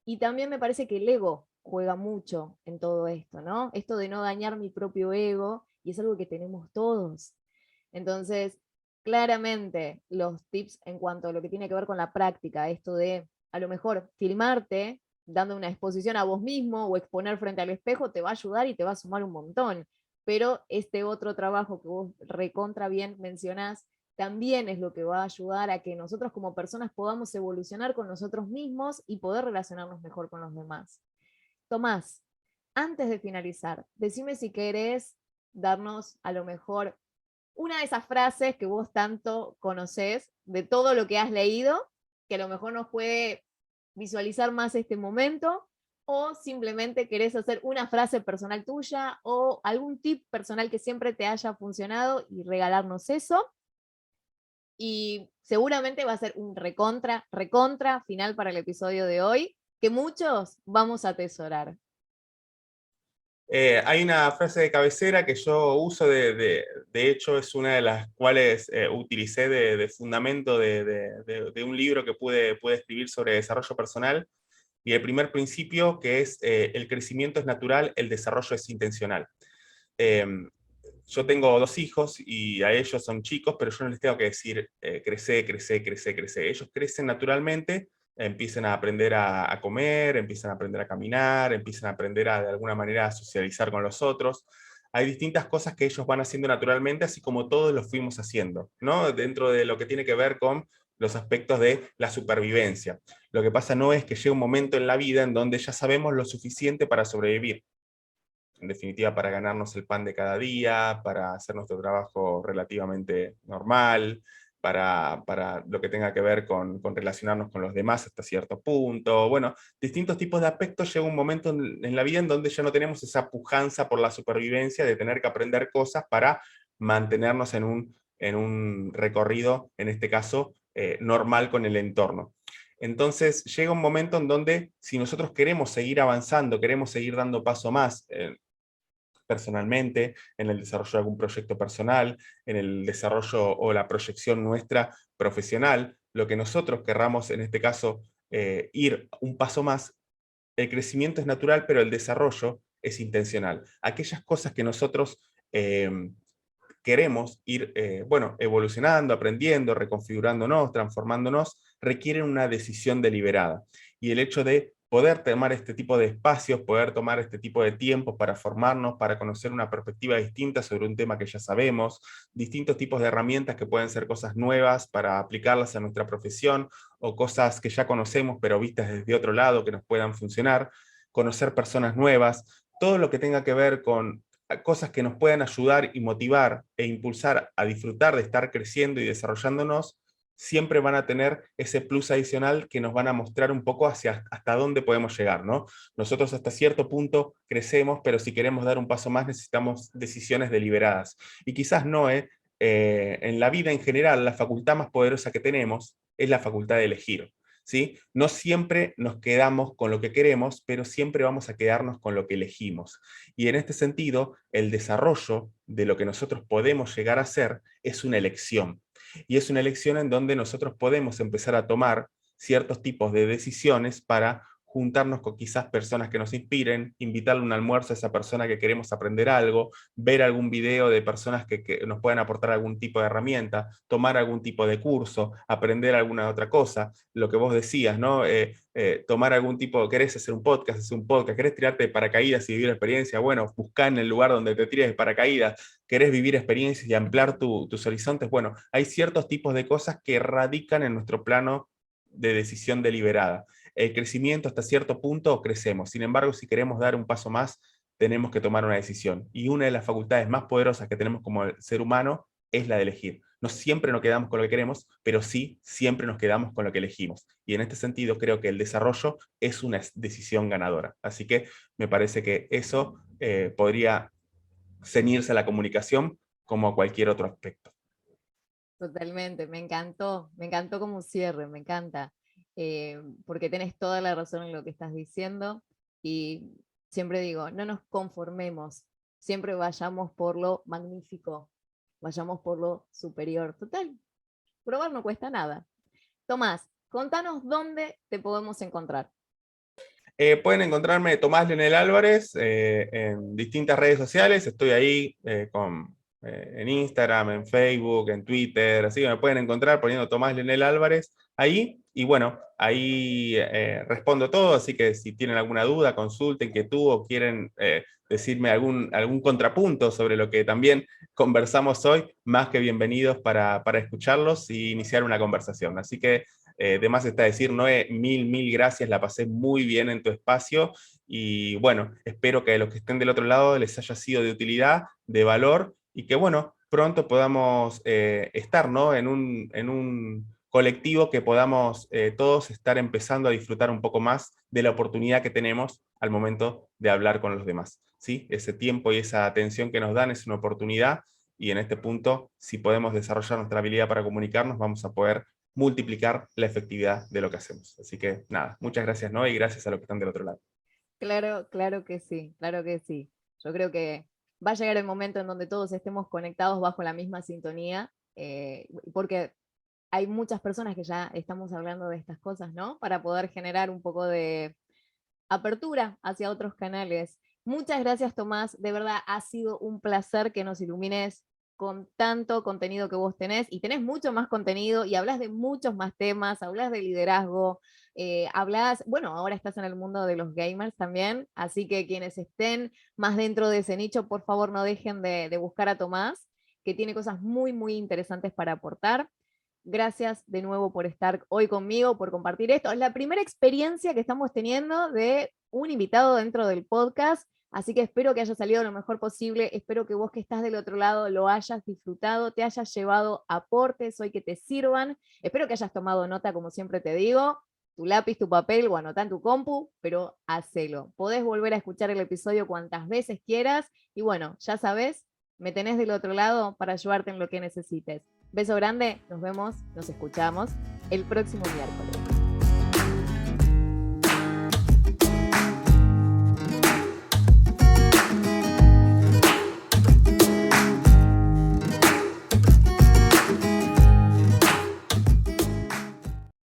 Y también me parece que el ego juega mucho en todo esto, ¿no? Esto de no dañar mi propio ego, y es algo que tenemos todos. Entonces, claramente los tips en cuanto a lo que tiene que ver con la práctica, esto de a lo mejor filmarte, dando una exposición a vos mismo o exponer frente al espejo, te va a ayudar y te va a sumar un montón. Pero este otro trabajo que vos recontra bien mencionás, también es lo que va a ayudar a que nosotros como personas podamos evolucionar con nosotros mismos y poder relacionarnos mejor con los demás. Tomás, antes de finalizar, decime si querés darnos a lo mejor una de esas frases que vos tanto conocés de todo lo que has leído, que a lo mejor nos puede visualizar más este momento, o simplemente querés hacer una frase personal tuya o algún tip personal que siempre te haya funcionado y regalarnos eso. Y seguramente va a ser un recontra final para el episodio de hoy, que muchos vamos a atesorar. Hay una frase de cabecera que yo uso, de hecho es una de las cuales utilicé de fundamento de un libro que pude escribir sobre desarrollo personal, y el primer principio que es el crecimiento es natural, el desarrollo es intencional. Eh, yo tengo 2 hijos y a ellos son chicos, pero yo no les tengo que decir crece, crece, crece, crece. Ellos crecen naturalmente, empiezan a aprender a comer, empiezan a aprender a caminar, empiezan a aprender de alguna manera a socializar con los otros. Hay distintas cosas que ellos van haciendo naturalmente, así como todos lo fuimos haciendo, ¿no? Dentro de lo que tiene que ver con los aspectos de la supervivencia. Lo que pasa no es que llegue un momento en la vida en donde ya sabemos lo suficiente para sobrevivir, en definitiva para ganarnos el pan de cada día, para hacer nuestro trabajo relativamente normal, para lo que tenga que ver con relacionarnos con los demás hasta cierto punto. Bueno, distintos tipos de aspectos. Llega un momento en la vida en donde ya no tenemos esa pujanza por la supervivencia de tener que aprender cosas para mantenernos en un recorrido, en este caso, normal con el entorno. Entonces llega un momento en donde si nosotros queremos seguir avanzando, queremos seguir dando paso más, personalmente, en el desarrollo de algún proyecto personal, en el desarrollo o la proyección nuestra profesional, lo que nosotros querramos, en este caso, ir un paso más, el crecimiento es natural, pero el desarrollo es intencional. Aquellas cosas que nosotros queremos ir bueno, evolucionando, aprendiendo, reconfigurándonos, transformándonos, requieren una decisión deliberada. Y el hecho de poder tomar este tipo de espacios, poder tomar este tipo de tiempos para formarnos, para conocer una perspectiva distinta sobre un tema que ya sabemos, distintos tipos de herramientas que pueden ser cosas nuevas para aplicarlas a nuestra profesión, o cosas que ya conocemos pero vistas desde otro lado que nos puedan funcionar, conocer personas nuevas, todo lo que tenga que ver con cosas que nos puedan ayudar y motivar e impulsar a disfrutar de estar creciendo y desarrollándonos, siempre van a tener ese plus adicional que nos van a mostrar un poco hacia hasta dónde podemos llegar, ¿no? Nosotros hasta cierto punto crecemos, pero si queremos dar un paso más necesitamos decisiones deliberadas. Y quizás no, en la vida en general, la facultad más poderosa que tenemos es la facultad de elegir. ¿Sí? No siempre nos quedamos con lo que queremos, pero siempre vamos a quedarnos con lo que elegimos. Y en este sentido, el desarrollo de lo que nosotros podemos llegar a ser es una elección. Y es una elección en donde nosotros podemos empezar a tomar ciertos tipos de decisiones para juntarnos con quizás personas que nos inspiren, invitarle un almuerzo a esa persona que queremos aprender algo, ver algún video de personas que nos puedan aportar algún tipo de herramienta, tomar algún tipo de curso, aprender alguna otra cosa, lo que vos decías, ¿no? Tomar algún tipo, querés hacer un podcast, querés tirarte de paracaídas y vivir experiencia, bueno, buscá en el lugar donde te tires de paracaídas, querés vivir experiencias y ampliar tus horizontes, bueno, hay ciertos tipos de cosas que radican en nuestro plano de decisión deliberada. El crecimiento hasta cierto punto crecemos, sin embargo, si queremos dar un paso más, tenemos que tomar una decisión. Y una de las facultades más poderosas que tenemos como ser humano es la de elegir. No siempre nos quedamos con lo que queremos, pero sí siempre nos quedamos con lo que elegimos. Y en este sentido creo que el desarrollo es una decisión ganadora. Así que me parece que eso podría ceñirse a la comunicación como a cualquier otro aspecto. Totalmente, me encantó como cierre, me encanta, porque tenés toda la razón en lo que estás diciendo y siempre digo, no nos conformemos, siempre vayamos por lo magnífico, vayamos por lo superior. Total, probar no cuesta nada. Tomás, contanos dónde te podemos encontrar. Pueden encontrarme Tomás Leonel Álvarez en distintas redes sociales. Estoy ahí en Instagram, en Facebook, en Twitter. Así que me pueden encontrar poniendo Tomás Leonel Álvarez ahí. Y bueno, ahí respondo todo. Así que si tienen alguna duda, consulta, inquietud o quieren decirme algún contrapunto sobre lo que también conversamos hoy, más que bienvenidos para escucharlos y iniciar una conversación. Así que de más está decir, Noé, mil gracias, la pasé muy bien en tu espacio y bueno, espero que a los que estén del otro lado les haya sido de utilidad, de valor y que bueno, pronto podamos estar, ¿no? en un colectivo que podamos todos estar empezando a disfrutar un poco más de la oportunidad que tenemos al momento de hablar con los demás, ¿sí? Ese tiempo y esa atención que nos dan es una oportunidad y en este punto, si podemos desarrollar nuestra habilidad para comunicarnos, vamos a poder multiplicar la efectividad de lo que hacemos. Así que nada, muchas gracias, ¿no? Y gracias a los que están del otro lado. Claro, claro que sí, claro que sí. Yo creo que va a llegar el momento en donde todos estemos conectados bajo la misma sintonía, porque hay muchas personas que ya estamos hablando de estas cosas, ¿no? Para poder generar un poco de apertura hacia otros canales. Muchas gracias, Tomás. De verdad, ha sido un placer que nos ilumines con tanto contenido que vos tenés, y tenés mucho más contenido, y hablas de muchos más temas, hablas de liderazgo, hablas, bueno, ahora estás en el mundo de los gamers también, así que quienes estén más dentro de ese nicho, por favor no dejen de buscar a Tomás, que tiene cosas muy, muy interesantes para aportar. Gracias de nuevo por estar hoy conmigo, por compartir esto. Es la primera experiencia que estamos teniendo de un invitado dentro del podcast, así que espero que haya salido lo mejor posible. Espero que vos que estás del otro lado lo hayas disfrutado, te hayas llevado aportes hoy que te sirvan. Espero que hayas tomado nota, como siempre te digo, tu lápiz, tu papel o anotá en tu compu, pero hacelo. Podés volver a escuchar el episodio cuantas veces quieras y bueno, ya sabés, me tenés del otro lado para ayudarte en lo que necesites. Beso grande, nos vemos, nos escuchamos el próximo miércoles.